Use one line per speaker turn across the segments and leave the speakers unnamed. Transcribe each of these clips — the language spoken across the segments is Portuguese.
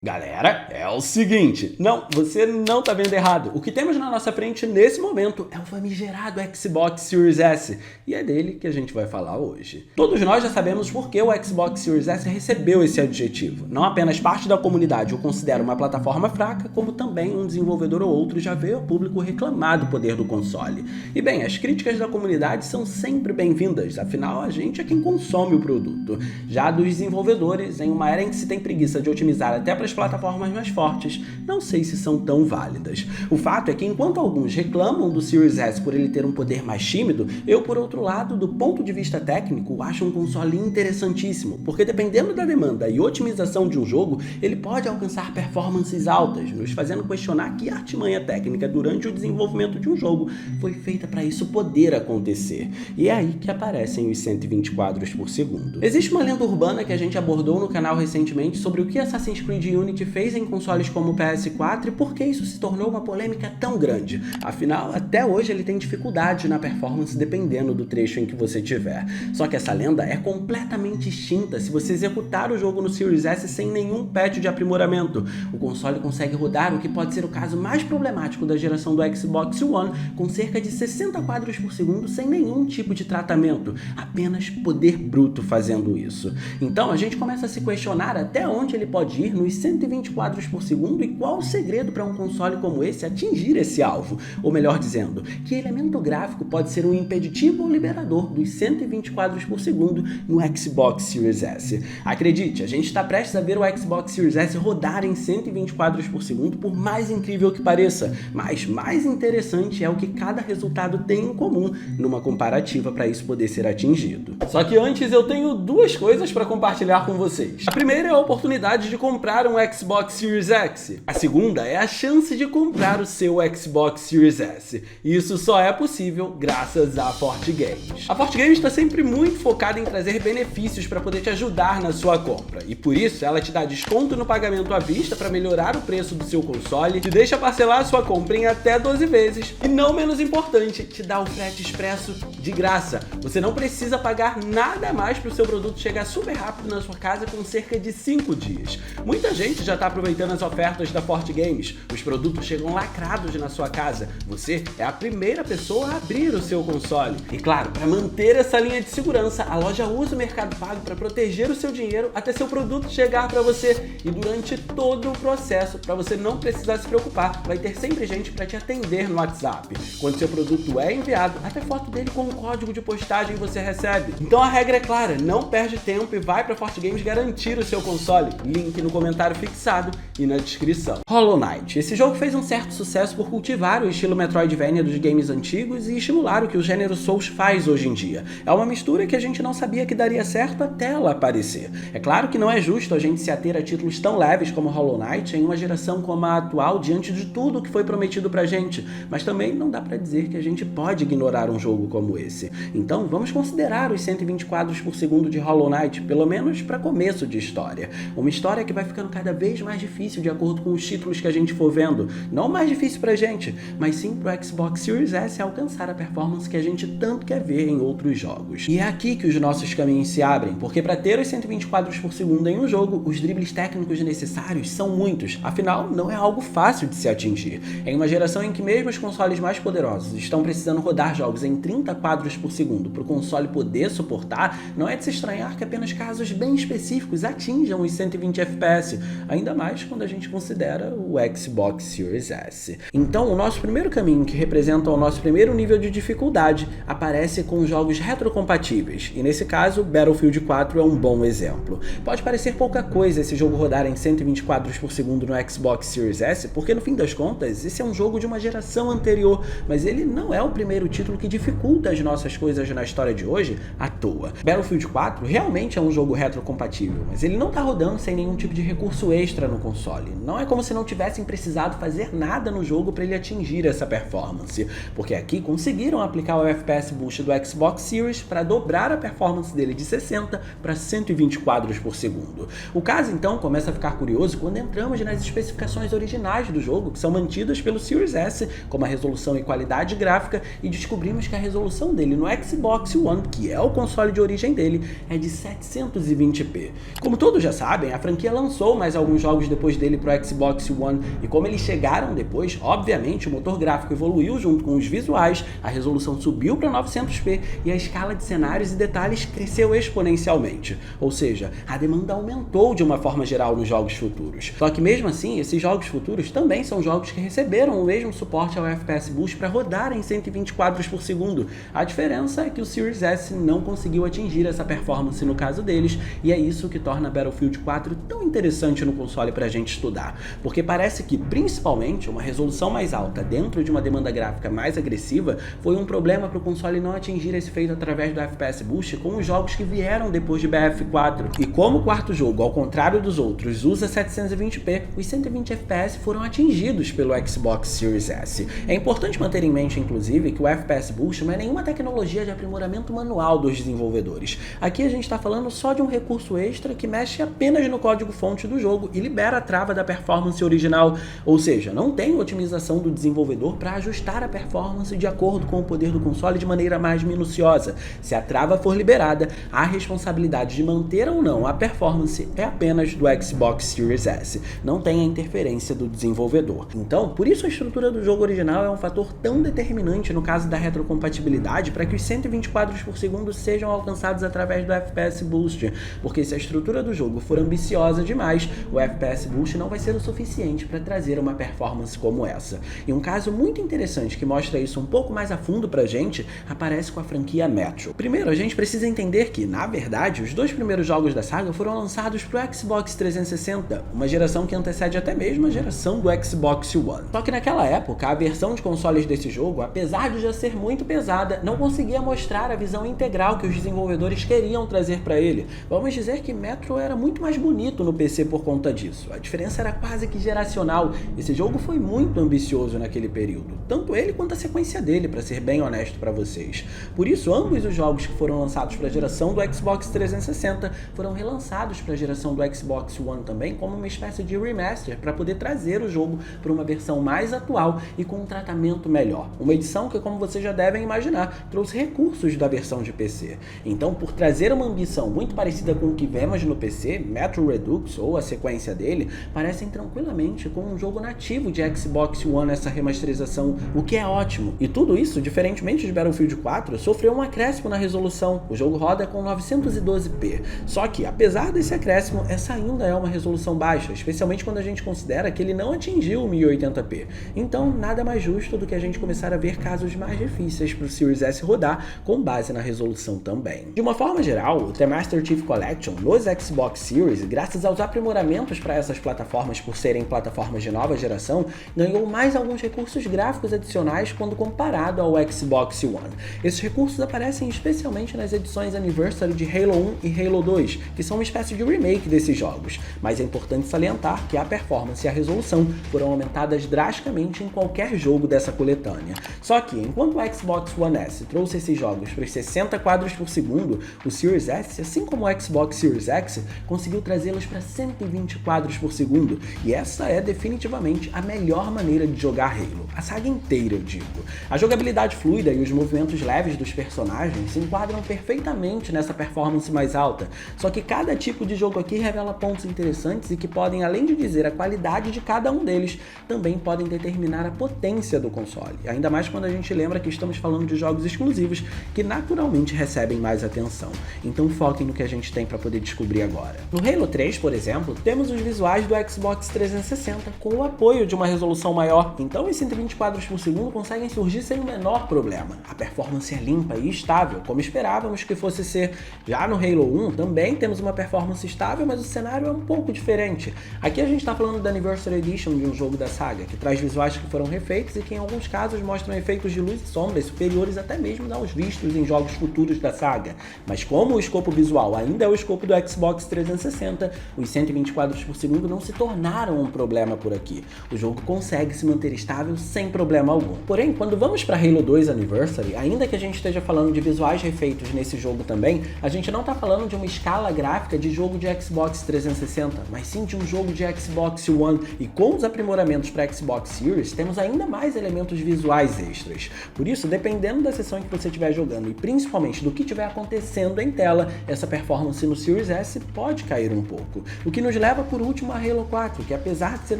Galera, é o seguinte, não, você não tá vendo errado. O que temos na nossa frente nesse momento é o famigerado Xbox Series S, e é dele que a gente vai falar hoje. Todos nós já sabemos por que o Xbox Series S recebeu esse adjetivo. Não apenas parte da comunidade o considera uma plataforma fraca, como também um desenvolvedor ou outro já veio ao público reclamar do poder do console. E bem, as críticas da comunidade são sempre bem-vindas, afinal a gente é quem consome o produto. Já dos desenvolvedores, em uma era em que se tem preguiça de otimizar até para as plataformas mais fortes, não sei se são tão válidas. O fato é que enquanto alguns reclamam do Series S por ele ter um poder mais tímido, eu, por outro lado, do ponto de vista técnico, acho um console interessantíssimo, porque dependendo da demanda e otimização de um jogo, ele pode alcançar performances altas, nos fazendo questionar que artimanha técnica durante o desenvolvimento de um jogo foi feita para isso poder acontecer. E é aí que aparecem os 120 quadros por segundo. Existe uma lenda urbana que a gente abordou no canal recentemente sobre o que Assassin's Creed Unity fez em consoles como o PS4 e por que isso se tornou uma polêmica tão grande. Afinal, até hoje ele tem dificuldade na performance dependendo do trecho em que você tiver. Só que essa lenda é completamente extinta se você executar o jogo no Series S sem nenhum patch de aprimoramento. O console consegue rodar o que pode ser o caso mais problemático da geração do Xbox One, com cerca de 60 quadros por segundo sem nenhum tipo de tratamento, apenas poder bruto fazendo isso. Então a gente começa a se questionar até onde ele pode ir nos 120 quadros por segundo e qual o segredo para um console como esse atingir esse alvo, ou melhor dizendo, que elemento gráfico pode ser um impeditivo ou liberador dos 120 quadros por segundo no Xbox Series S. Acredite, a gente está prestes a ver o Xbox Series S rodar em 120 quadros por segundo, por mais incrível que pareça, mas mais interessante é o que cada resultado tem em comum numa comparativa para isso poder ser atingido. Só que antes eu tenho duas coisas para compartilhar com vocês. A primeira é a oportunidade de comprar um Xbox Series X. A segunda é a chance de comprar o seu Xbox Series S. E isso só é possível graças à Forte Games. A Forte Games está sempre muito focada em trazer benefícios para poder te ajudar na sua compra. E por isso ela te dá desconto no pagamento à vista para melhorar o preço do seu console, te deixa parcelar a sua compra em até 12 vezes e, não menos importante, te dá o frete expresso de graça. Você não precisa pagar nada mais para o seu produto chegar super rápido na sua casa com cerca de 5 dias. Muita gente já está aproveitando as ofertas da Forte Games. Os produtos chegam lacrados na sua casa. Você é a primeira pessoa a abrir o seu console. E claro, para manter essa linha de segurança, a loja usa o Mercado Pago para proteger o seu dinheiro até seu produto chegar para você. E durante todo o processo, para você não precisar se preocupar, vai ter sempre gente para te atender no WhatsApp. Quando seu produto é enviado, até foto dele com um código de postagem você recebe. Então a regra é clara, não perde tempo e vai para Forte Games garantir o seu console. Link no comentário fixado e na descrição. Hollow Knight. Esse jogo fez um certo sucesso por cultivar o estilo Metroidvania dos games antigos e estimular o que o gênero Souls faz hoje em dia. É uma mistura que a gente não sabia que daria certo até ela aparecer. É claro que não é justo a gente se ater a títulos tão leves como Hollow Knight em uma geração como a atual diante de tudo que foi prometido pra gente, mas também não dá pra dizer que a gente pode ignorar um jogo como esse. Então vamos considerar os 120 quadros por segundo de Hollow Knight, pelo menos para começo de história. Uma história que vai ficando cada vez mais difícil de acordo com os títulos que a gente for vendo. Não mais difícil pra gente, mas sim pro Xbox Series S alcançar a performance que a gente tanto quer ver em outros jogos. E é aqui que os nossos caminhos se abrem, porque para ter os 120 quadros por segundo em um jogo, os dribles técnicos necessários são muitos, afinal não é algo fácil de se atingir. Em uma geração em que mesmo os consoles mais poderosos estão precisando rodar jogos em 30 quadros por segundo para o console poder suportar, não é de se estranhar que apenas casos bem específicos atinjam os 120 FPS, ainda mais quando a gente considera o Xbox Series S. Então o nosso primeiro caminho, que representa o nosso primeiro nível de dificuldade, aparece com jogos retrocompatíveis, e nesse caso Battlefield 4 é um bom exemplo. Pode parecer pouca coisa esse jogo rodar em 120 quadros por segundo no Xbox Series S, porque no fim das contas esse é um jogo de uma geração anterior, mas ele não é o primeiro título que dificulta as nossas coisas na história de hoje à toa. Battlefield 4 realmente é um jogo retrocompatível, mas ele não tá rodando sem nenhum tipo de recurso extra no console. Não é como se não tivessem precisado fazer nada no jogo para ele atingir essa performance, porque aqui conseguiram aplicar o FPS Boost do Xbox Series para dobrar a performance dele de 60 para 120 quadros por segundo. O caso então começa a ficar curioso quando entramos nas especificações originais do jogo, que são mantidas pelo Series S, como a resolução e qualidade gráfica, e descobrimos que a resolução dele no Xbox One, que é o console de origem dele, é de 720p. Como todos já sabem, a franquia lançou uma mais alguns jogos depois dele pro Xbox One, e como eles chegaram depois, obviamente o motor gráfico evoluiu junto com os visuais, a resolução subiu para 900p e a escala de cenários e detalhes cresceu exponencialmente. Ou seja, a demanda aumentou de uma forma geral nos jogos futuros. Só que mesmo assim, esses jogos futuros também são jogos que receberam o mesmo suporte ao FPS Boost para rodar em 120 quadros por segundo. A diferença é que o Series S não conseguiu atingir essa performance no caso deles, e é isso que torna Battlefield 4 tão interessante no console para a gente estudar, porque parece que principalmente uma resolução mais alta dentro de uma demanda gráfica mais agressiva foi um problema para o console não atingir esse feito através do FPS Boost com os jogos que vieram depois de BF4. E como o quarto jogo, ao contrário dos outros, usa 720p, os 120 FPS foram atingidos pelo Xbox Series S. É importante manter em mente, inclusive, que o FPS Boost não é nenhuma tecnologia de aprimoramento manual dos desenvolvedores. Aqui a gente está falando só de um recurso extra que mexe apenas no código-fonte do jogo e libera a trava da performance original, ou seja, não tem otimização do desenvolvedor para ajustar a performance de acordo com o poder do console de maneira mais minuciosa. Se a trava for liberada, a responsabilidade de manter ou não a performance é apenas do Xbox Series S, não tem a interferência do desenvolvedor. Então, por isso a estrutura do jogo original é um fator tão determinante no caso da retrocompatibilidade para que os 120 quadros por segundo sejam alcançados através do FPS Boost, porque se a estrutura do jogo for ambiciosa demais, o FPS Boost não vai ser o suficiente para trazer uma performance como essa. E um caso muito interessante que mostra isso um pouco mais a fundo pra gente, aparece com a franquia Metro. Primeiro, a gente precisa entender que, na verdade, os dois primeiros jogos da saga foram lançados pro Xbox 360, uma geração que antecede até mesmo a geração do Xbox One. Só que naquela época, a versão de consoles desse jogo, apesar de já ser muito pesada, não conseguia mostrar a visão integral que os desenvolvedores queriam trazer para ele. Vamos dizer que Metro era muito mais bonito no PC por conta disso. A diferença era quase que geracional. Esse jogo foi muito ambicioso naquele período, tanto ele quanto a sequência dele, para ser bem honesto para vocês. Por isso, ambos os jogos que foram lançados para a geração do Xbox 360 foram relançados para a geração do Xbox One também como uma espécie de remaster para poder trazer o jogo para uma versão mais atual e com um tratamento melhor. Uma edição que, como vocês já devem imaginar, trouxe recursos da versão de PC. Então, por trazer uma ambição muito parecida com o que vemos no PC, Metro Redux ou a sequência dele parecem tranquilamente com um jogo nativo de Xbox One essa remasterização, o que é ótimo. E tudo isso, diferentemente de Battlefield 4, sofreu um acréscimo na resolução. O jogo roda com 912p. Só que, apesar desse acréscimo, essa ainda é uma resolução baixa, especialmente quando a gente considera que ele não atingiu o 1080p. Então, nada mais justo do que a gente começar a ver casos mais difíceis para o Series S rodar com base na resolução também. De uma forma geral, o The Master Chief Collection nos Xbox Series, graças aos aprimoramentos para essas plataformas por serem plataformas de nova geração, ganhou mais alguns recursos gráficos adicionais quando comparado ao Xbox One. Esses recursos aparecem especialmente nas edições Anniversary de Halo 1 e Halo 2, que são uma espécie de remake desses jogos, mas é importante salientar que a performance e a resolução foram aumentadas drasticamente em qualquer jogo dessa coletânea. Só que, enquanto o Xbox One S trouxe esses jogos para os 60 quadros por segundo, o Series S, assim como o Xbox Series X, conseguiu trazê-los para 120 quadros por segundo, e essa é definitivamente a melhor maneira de jogar Halo, a saga inteira eu digo. A jogabilidade fluida e os movimentos leves dos personagens se enquadram perfeitamente nessa performance mais alta, só que cada tipo de jogo aqui revela pontos interessantes e que podem, além de dizer a qualidade de cada um deles, também podem determinar a potência do console, ainda mais quando a gente lembra que estamos falando de jogos exclusivos que naturalmente recebem mais atenção. Então foquem no que a gente tem para poder descobrir agora. No Halo 3, por exemplo, temos os visuais do Xbox 360 com o apoio de uma resolução maior, então os 120 quadros por segundo conseguem surgir sem o menor problema. A performance é limpa e estável, como esperávamos que fosse ser. Já no Halo 1 também temos uma performance estável, mas o cenário é um pouco diferente. Aqui a gente está falando da Anniversary Edition de um jogo da saga, que traz visuais que foram refeitos e que em alguns casos mostram efeitos de luz e sombras superiores até mesmo aos vistos em jogos futuros da saga. Mas como o escopo visual ainda é o escopo do Xbox 360, os 120 quadros por segundo não se tornaram um problema por aqui. O jogo consegue se manter estável sem problema algum. Porém, quando vamos para Halo 2 Anniversary, ainda que a gente esteja falando de visuais refeitos nesse jogo também, a gente não está falando de uma escala gráfica de jogo de Xbox 360, mas sim de um jogo de Xbox One, e com os aprimoramentos para Xbox Series, temos ainda mais elementos visuais extras. Por isso, dependendo da sessão em que você estiver jogando e principalmente do que estiver acontecendo em tela, essa performance no Series S pode cair um pouco, o que nos leva por último a Halo 4, que apesar de ser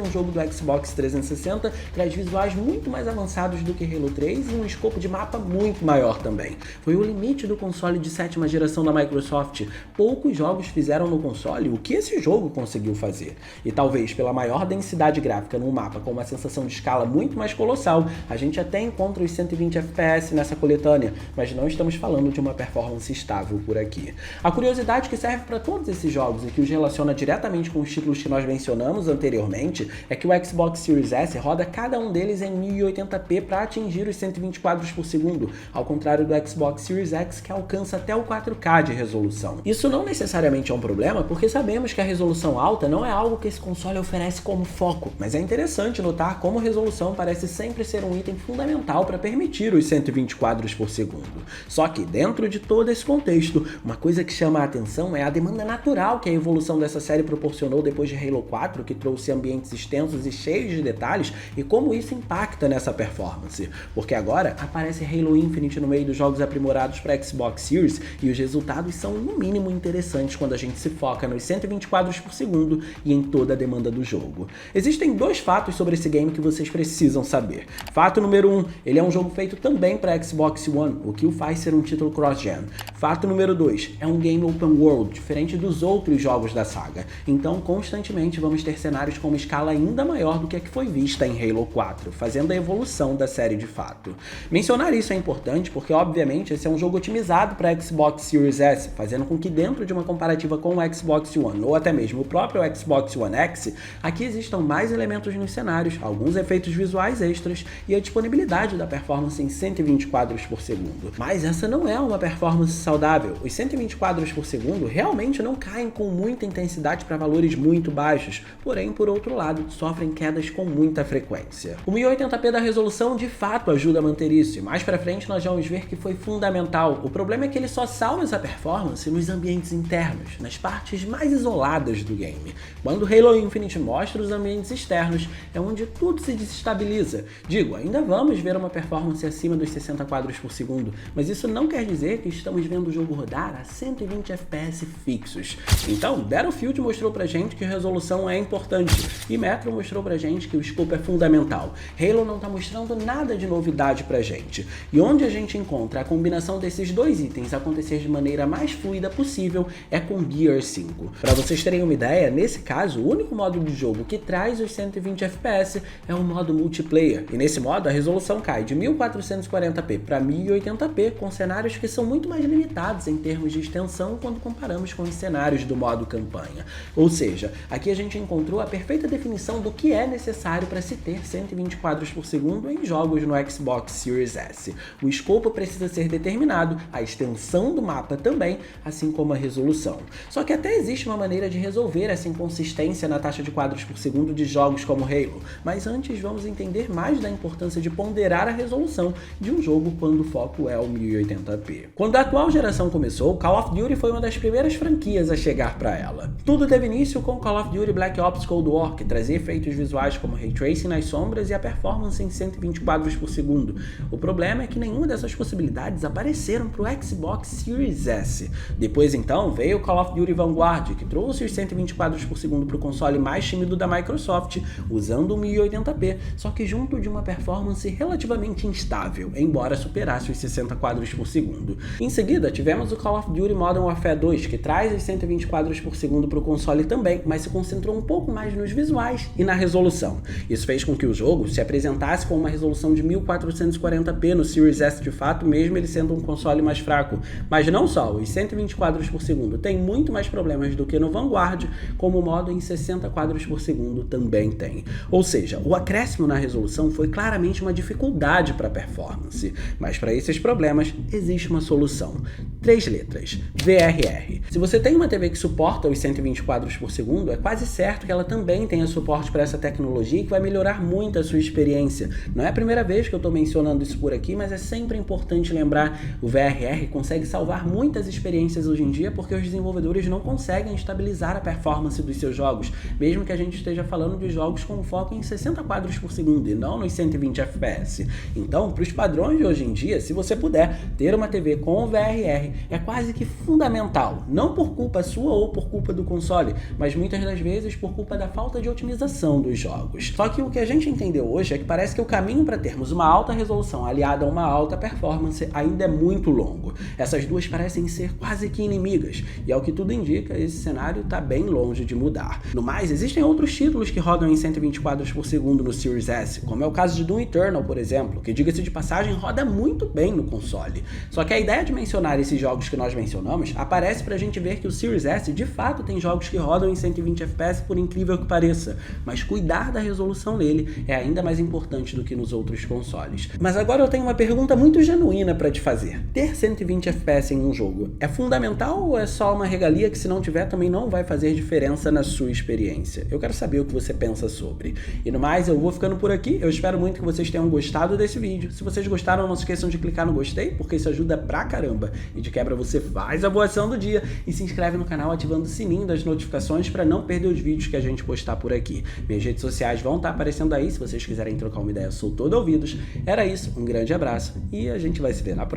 um jogo do Xbox 360, traz visuais muito mais avançados do que Halo 3 e um escopo de mapa muito maior também. Foi o limite do console de 7ª geração da Microsoft. Poucos jogos fizeram no console o que esse jogo conseguiu fazer. E talvez pela maior densidade gráfica no mapa, com uma sensação de escala muito mais colossal, a gente até encontra os 120 FPS nessa coletânea, mas não estamos falando de uma performance estável por aqui. A curiosidade que serve para todos esses jogos e que os relaciona diretamente com os títulos que nós mencionamos anteriormente é que o Xbox Series S roda cada um deles em 1080p para atingir os 120 quadros por segundo, ao contrário do Xbox Series X, que alcança até o 4K de resolução. Isso não necessariamente é um problema, porque sabemos que a resolução alta não é algo que esse console oferece como foco, mas é interessante notar como resolução parece sempre ser um item fundamental para permitir os 120 quadros por segundo. Só que dentro de todo esse contexto, uma coisa que chama a atenção é a demanda natural que a evolução dessa série proporcionou depois de Halo 4, que trouxe ambientes extensos e cheios de detalhes, e como isso impacta nessa performance. Porque agora aparece Halo Infinite no meio dos jogos aprimorados para Xbox Series, e os resultados são no mínimo interessantes quando a gente se foca nos 120 quadros por segundo e em toda a demanda do jogo. Existem dois fatos sobre esse game que vocês precisam saber. Fato número 1, ele é um jogo feito também para Xbox One, o que o faz ser um título cross-gen. Fato número 2, é um game open world, diferente dos outros jogos da saga. Então, constantemente vamos ter cenários com uma escala ainda maior do que a que foi vista em Halo 4, fazendo a evolução da série de fato. Mencionar isso é importante porque, obviamente, esse é um jogo otimizado para Xbox Series S, fazendo com que dentro de uma comparativa com o Xbox One ou até mesmo o próprio Xbox One X, aqui existam mais elementos nos cenários, alguns efeitos visuais extras e a disponibilidade da performance em 120 quadros por segundo. Mas essa não é uma performance saudável. Os 120 quadros por segundo realmente não caem com muita intensidade para valores muito baixos, porém, por outro lado, sofrem quedas com muita frequência. O 1080p da resolução de fato ajuda a manter isso, e mais pra frente nós vamos ver que foi fundamental. O problema é que ele só salva essa performance nos ambientes internos, nas partes mais isoladas do game. Quando Halo Infinite mostra os ambientes externos, é onde tudo se desestabiliza. Digo, ainda vamos ver uma performance acima dos 60 quadros por segundo, mas isso não quer dizer que estamos vendo o jogo rodar a 120 FPS fixos. Então, Battlefield mostrou pra gente que a resolução é importante, e Metro mostrou pra gente que o escopo é fundamental. Halo não tá mostrando nada de novidade pra gente. E onde a gente encontra a combinação desses dois itens acontecer de maneira mais fluida possível é com Gears 5. Pra vocês terem uma ideia, nesse caso, o único modo de jogo que traz os 120 FPS é o modo multiplayer, e nesse modo a resolução cai de 1440p para 1080p, com cenários que são muito mais limitados em termos de extensão quando comparamos com os cenários do modo campanha. Ou seja, aqui a gente encontrou a perfeita definição do que é necessário para se ter 120 quadros por segundo em jogos no Xbox Series S. O escopo precisa ser determinado, a extensão do mapa também, assim como a resolução. Só que até existe uma maneira de resolver essa inconsistência na taxa de quadros por segundo de jogos como Halo, mas antes vamos entender mais da importância de ponderar a resolução de um jogo quando o foco é o 1080p. Quando a atual geração começou, Call of Duty foi uma das primeiras franquias a chegar para ela. Tudo teve início com Call of Duty Black Ops Cold War, que trazia efeitos visuais como Ray Tracing nas sombras e a performance em 120 quadros por segundo. O problema é que nenhuma dessas possibilidades apareceram para o Xbox Series S. Depois então veio Call of Duty Vanguard, que trouxe os 120 quadros por segundo para o console mais tímido da Microsoft, usando o 1080p, só que junto de uma performance relativamente instável, embora superasse os 60 quadros por segundo. Em seguida, tivemos o Call of Duty Modern Warfare 2, que traz os 120 quadros por segundo para o console também, mas se concentrou um pouco mais nos visuais e na resolução. Isso fez com que o jogo se apresentasse com uma resolução de 1440p no Series S de fato, mesmo ele sendo um console mais fraco. Mas não só, os 120 quadros por segundo tem muito mais problemas do que no Vanguard, como o modo em 60 quadros por segundo também tem. Ou seja, o acréscimo na resolução foi claramente uma dificuldade para a performance, mas para esses problemas existe uma solução. 3 letras, VRR. Se você tem uma TV que suporta os 120 quadros por segundo, é quase certo que ela também tenha suporte para essa tecnologia e que vai melhorar muito a sua experiência. Não é a primeira vez que eu estou mencionando isso por aqui, mas é sempre importante lembrar, o VRR consegue salvar muitas experiências hoje em dia porque os desenvolvedores não conseguem estabilizar a performance dos seus jogos, mesmo que a gente esteja falando de jogos com foco em 60 quadros por segundo e não nos 120 FPS. Então, para os padrões de hoje em dia, se você puder ter uma TV com VRR, é quase que fundamental, não por culpa sua ou por culpa do console, mas muitas das vezes por culpa da falta de otimização dos jogos. Só que o que a gente entendeu hoje é que parece que o caminho para termos uma alta resolução aliada a uma alta performance ainda é muito longo. Essas duas parecem ser quase que inimigas, e ao que tudo indica, esse cenário está bem longe de mudar. No mais, existem outros títulos que rodam em 120 quadros por segundo no Series S, como é o caso de Doom Eternal, por exemplo, que, diga-se de passagem, roda muito bem no console. Só que a ideia de mencionar esses jogos que nós mencionamos aparece pra gente ver que o Series S de fato tem jogos que rodam em 120 FPS, por incrível que pareça, mas cuidar da resolução nele é ainda mais importante do que nos outros consoles. Mas agora eu tenho uma pergunta muito genuína pra te fazer. Ter 120 FPS em um jogo é fundamental ou é só uma regalia que, se não tiver, também não vai fazer diferença na sua experiência? Eu quero saber o que você pensa sobre. E no mais, eu vou ficando por aqui. Eu espero muito que vocês tenham gostado desse vídeo. Se vocês gostaram, não se esqueçam de clicar no gostei, porque isso ajuda pra caramba. E de quebra você faz a boa ação do dia e se inscreve no canal ativando o sininho das notificações para não perder os vídeos que a gente postar por aqui. Minhas redes sociais vão estar aparecendo aí, se vocês quiserem trocar uma ideia, eu sou todo ouvidos. Era isso, um grande abraço e a gente vai se ver na próxima.